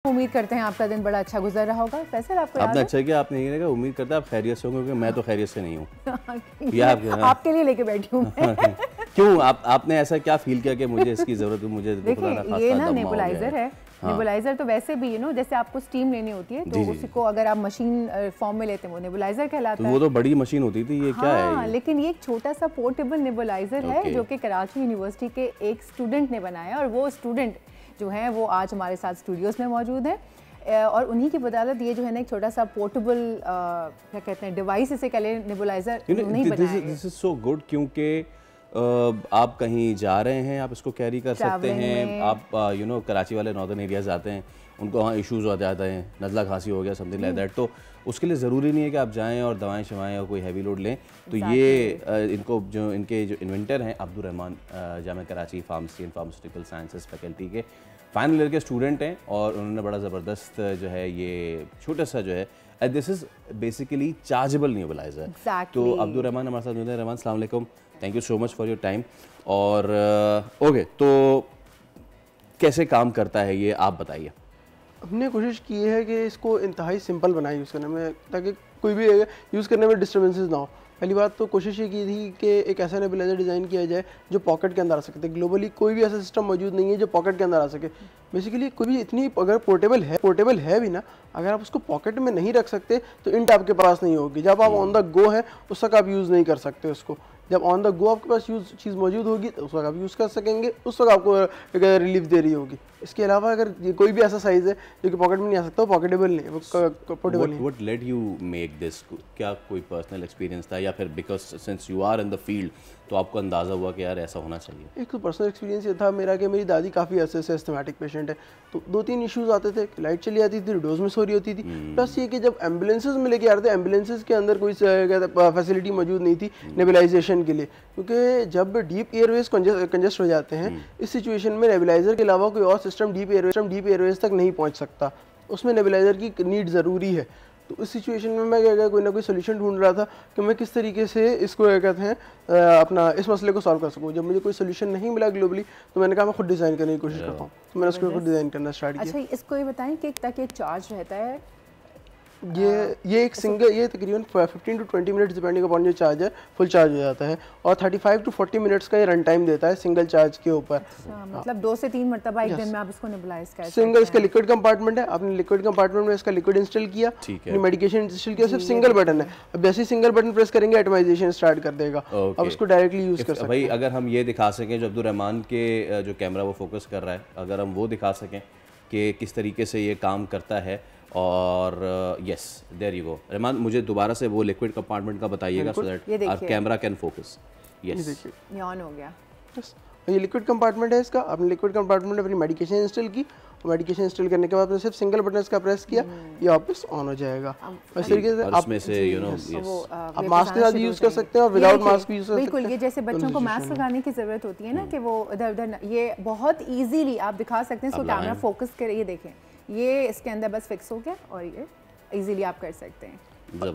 उम्मीद करते हैं आपका दिन बड़ा अच्छा गुजर रहा होगा। फैसल, आपको आपने अच्छा किया, आपने ये कहा उम्मीद करते हैं आप खैरियत से होंगे, क्योंकि मैं तो खैरियत से नहीं हूँ। आपके लिए लेके बैठी हूँ क्यों आपने ऐसा क्या फील किया कि मुझे इसकी जरूरत है? मुझे देखिए ये ना नेबुलाइजर है। नेबुलाइजर तो वैसे भी जैसे आपको स्टीम लेनी होती है तो उसी को अगर आप मशीन फॉर्म में लेते हैं वो नेबुलाइजर कहलाता है। वो तो बड़ी मशीन होती थी, ये क्या है? लेकिन ये एक छोटा सा पोर्टेबल नेबुलाइजर है जो कि कराची यूनिवर्सिटी के एक स्टूडेंट ने बनाया, और वो स्टूडेंट जो है वो आज हमारे साथ स्टूडियोज में मौजूद है, और उन्हीं की बदौलत ये जो है ना एक छोटा सा पोर्टेबल क्या कहते हैं डिवाइस इसे कह लें, नेबुलाइजर नहीं बनाया है। दिस इज सो गुड, क्योंकि आप कहीं जा रहे हैं आप इसको कैरी कर सकते हैं। आप कराची वाले नॉर्दर्न एरियाज आते हैं, उनको वहाँ इश्यूज हो जाते हैं, नज़ला खांसी हो गया, समथिंग लाइक दैट, तो उसके लिए ज़रूरी नहीं है कि आप जाएं और दवाएं शवाएं और कोई हैवी लोड लें। तो ये इनको जो इनके जो इन्वेंटर हैं Abdul Rahman, Jamia Karachi pharmacy and pharmaceutical sciences faculty के फाइनल ईयर के स्टूडेंट हैं, और उन्होंने बड़ा ज़बरदस्त जो है ये छोटा सा जो है this is basically chargeable nebuliser. तो अब्दुल रहमान हमारे साथ रहमान, अस्सलाम वालेकुम, thank you so much for your time. और ओके, तो कैसे काम करता है ये आप बताइए। हमने कोशिश की है कि इसको इंतहाई सिंपल बनाए यूज़ करने में, ताकि कोई भी यूज़ करने में डिस्टर्बेंसेस ना हो। पहली बात तो कोशिश ये की थी कि एक ऐसा नेबुलाइजर डिज़ाइन किया जाए जो पॉकेट के अंदर आ सकते। ग्लोबली कोई भी ऐसा सिस्टम मौजूद नहीं है जो पॉकेट के अंदर आ सके। बेसिकली कोई भी इतनी अगर पोर्टेबल है भी ना, अगर आप उसको पॉकेट में नहीं रख सकते तो इंट आपके पास नहीं होगी। जब आप ऑन द गो है उस वक्त आप यूज़ नहीं कर सकते उसको। जब ऑन द गो आपके पास चीज़ मौजूद होगी तो उस वक्त आप यूज़ कर सकेंगे, उस वक्त आपको रिलीफ दे रही होगी। इसके अलावा अगर ये कोई भी ऐसा साइज़ है जो कि पॉकेट में नहीं आ सकता, वो पॉकेटेबल नहीं, वो पोर्टेबल नहीं। What led you make this? क्या कोई पर्सनल एक्सपीरियंस था, या फिर because since you are in the field तो आपको अंदाज़ा हुआ कि यार ऐसा होना चाहिए? एक तो पर्सनल एक्सपीरियंस ये था मेरा कि मेरी दादी काफ़ी ऐसे एस्थमेटिक पेशेंट है, तो 2-3 इश्यूज़ आते थे। लाइट चली आती थी, डोज मिस हो रही होती थी, प्लस ये कि जब एम्बुलेंसेज में लेके आ रहे थे, एम्बुलेंसेज के अंदर कोई फैसिलिटी मौजूद नहीं थी नेबुलाइजेशन के लिए, क्योंकि जब डीप एयरवेज कंजेस्ट हो जाते हैं इस सिचुएशन में नेबुलाइजर के अलावा कोई और सिस्टम डीप एयरवेज तक नहीं पहुँच सकता। उसमें नेबुलाइजर की नीड ज़रूरी है। तो इस सिचुएशन में मैं क्या कोई ना कोई सोल्यूशन ढूंढ रहा था कि मैं किस तरीके से इसको क्या कहते हैं अपना इस मसले को सॉल्व कर सकूं। जब मुझे कोई सोल्यूशन नहीं मिला ग्लोबली तो मैंने कहा मैं खुद डिज़ाइन करने की कोशिश करता हूँ, तो मैंने उसको खुद डिज़ाइन करना स्टार्ट किया। अच्छा, इसको ये बताएं कि तक एक चार्ज रहता है ये एक सिंगल, ये तकरीबन 15 to 20 मिनट्स डिपेंडिंग अपॉन जो चार्ज है फुल चार्ज हो जाता है, और 35 to 40 मिनट्स का ये रन टाइम देता है सिंगल चार्ज के ऊपर। मतलब 2 से 3 मरतबा एक दिन में आप इसको नेबुलाइज कर सकते हैं। सिंगल इसका लिक्विड कंपार्टमेंट है, आपने लिक्विड कंपार्टमेंट में इसका लिक्विड इंस्टॉल किया, मेडिकेशन इंस्टॉल किया, सिर्फ सिंगल बटन है। अब जैसे ही सिंगल बटन प्रेस करेंगे एटमाइजेशन स्टार्ट कर देगा, अब उसको डायरेक्टली यूज़ कर सकते हैं। भाई अगर हम ये दिखा सकें जो अब्दुल रहमान के जो कैमरा वो फोकस कर रहा है, अगर हम वो दिखा सकें कि किस तरीके से ये काम करता है, और yes there you go. Rahman, मुझे दोबारा से वो लिक्विड कंपार्टमेंट का बताइएगा so that our camera can focus. Yes, ये ऑन हो गया। ये लिक्विड कंपार्टमेंट है इसका। आपने लिक्विड कंपार्टमेंट में अपनी मेडिकेशन इंस्टॉल की, मेडिकेशन इंस्टॉल करने के बाद आपने सिर्फ सिंगल बटन इसका प्रेस किया, ये वापस ऑन हो जाएगा। इस तरीके से आप इसमें से आप मास्क के साथ यूज़ कर सकते हैं और विदाउट मास्क भी यूज़ कर सकते हैं। बिल्कुल, ये जैसे बच्चों को मास्क लगाने की ज़रूरत होती है ना कि वो इधर उधर, ये बहुत ईजीली आप दिखा सकते हैं। इसको कैमरा फोकस करे, ये देखें, ये इसके अंदर बस फिक्स हो गया और ये इजीली आप कर सकते हैं।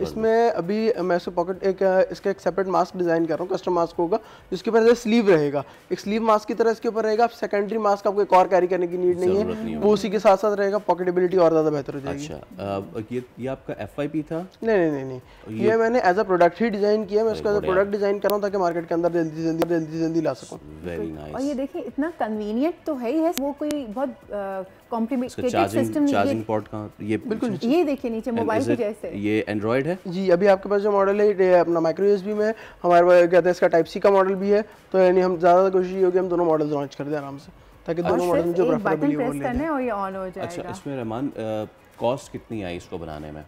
इसमें अभी मैं इसको पॉकेट इसका एक सेपरेट मास्क डिज़ाइन कर रहा हूँ, कस्टम मास्क होगा जिसके ऊपर स्लीव रहेगा, एक स्लीव मास्क की तरह इसके ऊपर रहेगा। सेकेंडरी मास्क आपको एक और कैरी करने की नीड नहीं है, वो उसी के साथ साथ रहेगा, पॉकेटेबिलिटी और ज़्यादा बेहतर हो जाएगी। अच्छा, ये आपका FYP था? नहीं, ये मैंने एज अ प्रोडक्ट ही डिज़ाइन किया। मैं इसको एज अ प्रोडक्ट डिज़ाइन कर रहा हूँ ताकि मार्केट के अंदर जल्दी ला सकूँ। Very nice. और ये देखिए इतना कन्वीनियंट तो है ही है, वो कोई बहुत कॉम्प्लिकेटेड सिस्टम चार्जिंग पोर्ट का ये बिल्कुल, ये देखिए नीचे मोबाइल के जैसे। ये एंड्रॉइड है जी। अभी आपके पास जो मॉडल है अपना माइक्रो USB में, हमारे पास कहते हैं इसका टाइप C का मॉडल भी है, तो यानी हम ज़्यादा कोशिश ये होगी हम दोनों मॉडल्स लॉन्च कर दें आराम से, ताकि दोनों मॉडल जो प्रेफरेबल है वो ले लें और ये ऑन हो जाएगा। अच्छा, इसमें रहमान कॉस्ट कितनी आई इसको बनाने में?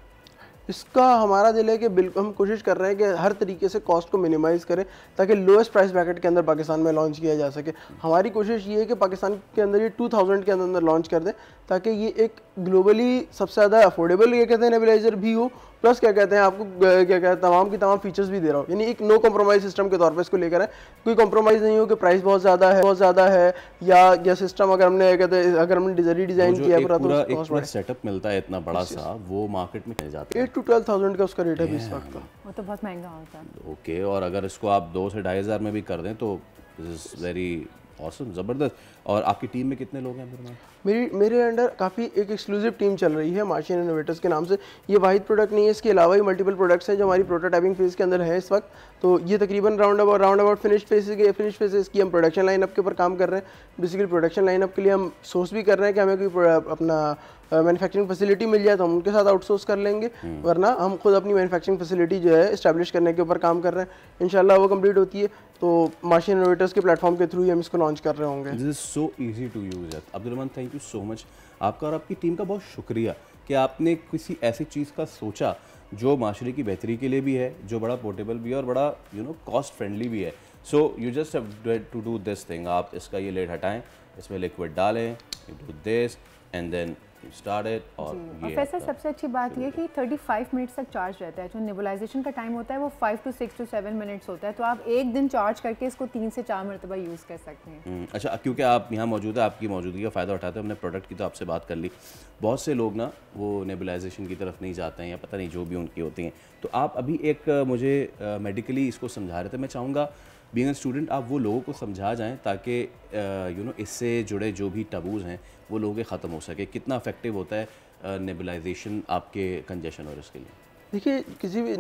इसका हमारा दिल है कि बिल्कुल हम कोशिश कर रहे हैं कि हर तरीके से कॉस्ट को मिनिमाइज़ करें ताकि लोएस्ट प्राइस ब्रैकेट के अंदर पाकिस्तान में लॉन्च किया जा सके। हमारी कोशिश ये है कि पाकिस्तान के अंदर ये 2000 के अंदर लॉन्च कर दें, ताकि ये एक ग्लोबली सबसे ज़्यादा अफोर्डेबल ये कहते हैं नेबुलाइजर भी हो, प्लस क्या कहते हैं आपको क्या कहते हैं तमाम की तमाम फीचर्स भी दे रहा हो, यानी एक नो कॉम्प्रोमाइज़ सिस्टम के तौर पे इसको लेकर है। कोई कॉम्प्रोमाइज़ नहीं हो कि प्राइस बहुत ज़्यादा है या सिस्टम अगर हमने कहते हैं अगर हमने डिज़ाइन किया पूरा सेटअप मिलता है इतना बड़ा सा, वो मार्केट में मिल जाता है 8 to 12,000 का उसका रेट है इस वक्त का। वो तो बहुत महंगा होता है। ओके, और अगर इसको आप 2 से 2,500 में भी कर दें तो दिस इज वेरी ऑसम, ज़बरदस्त। और आपकी टीम में कितने लोग हैं अब्दुल रहमान? मेरे अंडर काफ़ी एक एक्सक्लूसिव टीम चल रही है मार्शियन इनोवेटर्स के नाम से। ये वाहिद प्रोडक्ट नहीं है, इसके अलावा ही मल्टीपल प्रोडक्ट्स हैं जो हमारी प्रोटोटाइपिंग फेज़ के अंदर है इस वक्त। तो ये तकरीबन राउंड अबाउट फिनिश फेजेस की हम प्रोडक्शन लाइनअप के ऊपर काम कर रहे हैं। बेसिकली प्रोडक्शन लाइनअप के लिए हम सोर्स भी कर रहे हैं कि हमें कोई अपना मैन्युफैक्चरिंग फैसिलिटी मिल जाए तो हम उनके साथ आउटसोर्स कर लेंगे, वरना हम खुद अपनी मैन्युफैक्चरिंग फैसिलिटी जो है इस्टेब्लिश करने के ऊपर काम कर रहे हैं। इंशाल्लाह वो कंप्लीट होती है तो मार्शियन इनोवेटर्स के प्लेटफॉर्म के थ्रू ही हम इसको लॉन्च कर रहे होंगे। This is so easy to use. Abdul Rahman, thank you so much आपका और आपकी टीम का बहुत शुक्रिया कि आपने किसी ऐसी चीज़ का सोचा जो माशरे की बेहतरी के लिए भी है, जो बड़ा पोर्टेबल भी है और बड़ा कॉस्ट फ्रेंडली भी है। So you just have to do this thing. आप इसका ये लेड हटाएं, इसमें लिक्विड डालें, you do this and then you start it. और प्रोफेसर सबसे अच्छी बात ये कि 35 मिनट्स तक चार्ज रहता है। जो नेबुलाइजेशन का टाइम होता है वो 5 to 6 to 7 मिनट्स होता है, तो आप एक दिन चार्ज करके इसको 3 से 4 मरतबा यूज़ कर सकते हैं। अच्छा, क्योंकि आप यहाँ मौजूद है, आपकी मौजूदगी का फ़ायदा उठाते हैं। हमने प्रोडक्ट की तो आपसे बात कर ली। बहुत से लोग ना वो नेबुलाइजेशन की तरफ नहीं जाते हैं या पता नहीं जो भी उनकी होती हैं। तो आप अभी एक मुझे मेडिकली इसको समझा रहे थे। मैं चाहूँगा बीइंग अ स्टूडेंट आप वो लोगों को समझा जाएं ताकि इससे जुड़े जो भी टबूज़ हैं वो लोगों के ख़त्म हो सके। कितना इफेक्टिव होता है नेबुलाइजेशन आपके कंजेशन और इसके लिए? देखिए, किसी भी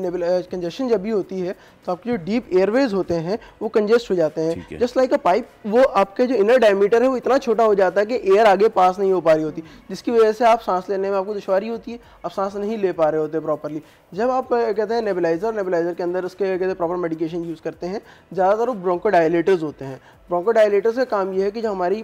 कंजेशन जब भी होती है तो आपके जो डीप एयरवेज होते हैं वो कंजेस्ट हो जाते हैं। जस्ट लाइक अ पाइप, वो आपके जो इनर डायमीटर है वो इतना छोटा हो जाता है कि एयर आगे पास नहीं हो पा रही होती, जिसकी वजह से आप सांस लेने में आपको दुश्वारी होती है, आप सांस नहीं ले पा रहे होते प्रॉपरली। जब आप कहते हैं नेबुलाइजर के अंदर उसके कहते हैं प्रॉपर मेडिकेशन यूज़ करते हैं, ज़्यादातर वो ब्रोंकोडायलेटर्स होते हैं। ब्रोंकोडायलेटर्स का काम ये है कि जो हमारी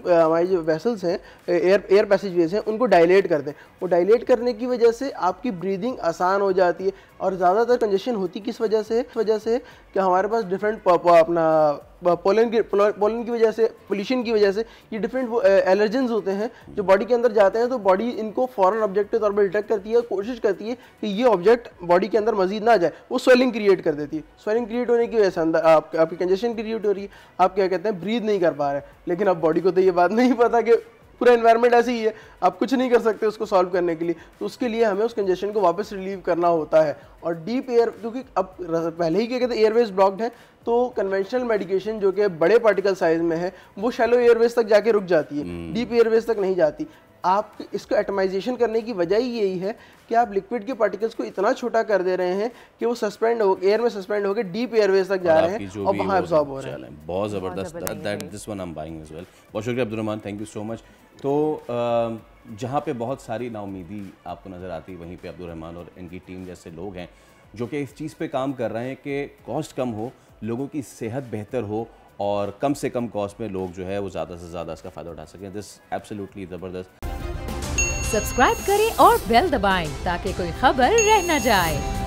जो वेसल्स हैं, एयर पैसेजवेज हैं, उनको डायलेट कर दें। वो डायलेट करने की वजह से आपकी ब्रीदिंग आसान हो जाती है। और ज़्यादातर कंजेशन होती किस वजह से कि हमारे पास डिफरेंट अपना पोलन की वजह से, पोल्यूशन की वजह से ये डिफरेंट एलर्जेंस होते हैं जो बॉडी के अंदर जाते हैं। तो बॉडी इनको फॉरन ऑब्जेक्ट के तौर पर डिटेक्ट करती है, कोशिश करती है कि ये ऑब्जेक्ट बॉडी के अंदर मजीद ना जाए, वो स्वेलिंग क्रिएट कर देती है। स्वेलिंग क्रिएट होने की वजह से अंदर आपकी कंजेशन क्रिएट हो रही है, आप क्या कहते हैं ब्रीथ नहीं कर पा रहे। लेकिन अब बॉडी को तो ये बात नहीं पता कि पूरा एनवायरनमेंट ऐसी ही है, आप कुछ नहीं कर सकते उसको सॉल्व करने के लिए। तो उसके लिए हमें उस कंजेशन को वापस रिलीव करना होता है। और डीप एयर, क्योंकि अब पहले ही क्या कहते हैं एयरवेज ब्लॉक्ड है, तो कन्वेंशनल मेडिकेशन जो कि बड़े पार्टिकल साइज में है वो शैलो एयरवेज तक जाके रुक जाती है, डीप एयरवेज तक नहीं जाती। आप इसको एटमाइजेशन करने की वजह ही यही है कि आप लिक्विड के पार्टिकल्स को इतना छोटा कर दे रहे हैं कि वो सस्पेंड हो एयर में सस्पेंड होकर डीप एयरवेज तक जा रहे हैं और वहाँ एब्जॉर्ब हो रहे हैं। बहुत ज़बरदस्त, that this one I am buying as well. बहुत शुक्रिया Abdul Rahman, thank you so much. तो जहाँ पे बहुत सारी नाउमीदी आपको नज़र आती है, वहीं पे अब्दुल रहमान और इनकी टीम जैसे लोग हैं जो कि इस चीज़ पे काम कर रहे हैं कि कॉस्ट कम हो, लोगों की सेहत बेहतर हो और कम से कम कॉस्ट में लोग जो है वो ज़्यादा से ज़्यादा इसका फ़ायदा उठा सकें। दिस एब्सोल्युटली ज़बरदस्त। सब्सक्राइब करें और बेल दबाएं ताकि कोई खबर रह न जाए।